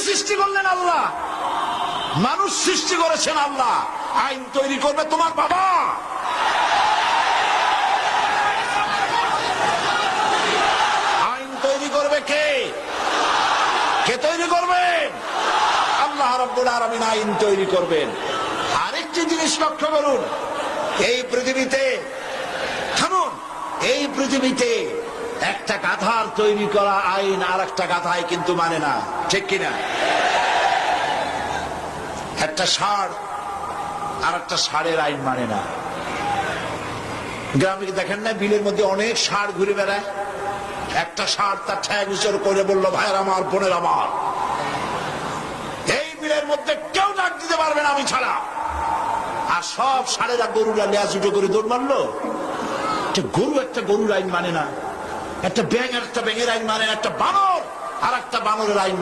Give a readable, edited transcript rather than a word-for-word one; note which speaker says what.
Speaker 1: সৃষ্টি করলেন আল্লাহ, মানুষ সৃষ্টি করেছেন আল্লাহ। আইন তৈরি করবে তোমার বাবা। আইন তৈরি করবে কে? কে তৈরি করবেন? আল্লাহ রাব্বুল আলামিন আইন তৈরি করবেন। আরেকটি জিনিস লক্ষ্য করুন, এই পৃথিবীতে থামুন, এই পৃথিবীতে একটা গাধার তৈরি করা আইন আর একটা গাধায় কিন্তু মানে না, ঠিক কিনা? একটা ষাঁড় আর একটা ষাঁড়ের আইন মানে না। গ্রামে দেখেন না, বিলের মধ্যে অনেক ষাঁড় ঘুরে বেড়ায়। একটা ষাঁড় তার ঠ্যাং উঁচু করে বলল, ভাইয়ের আমার, বোনের আমার, এই বিলের মধ্যে কেউ ডাক দিতে পারবে না আমি ছাড়া। আর সব ষাঁড়েরা গরুরা লেজ উঁচু করে দৌড় মারলো। গরু একটা গরুর আইন মানে না, একটা ব্যাঙ একটা ব্যাঙের আইন মানে না, একটা বানর আর একটা বানরের আইন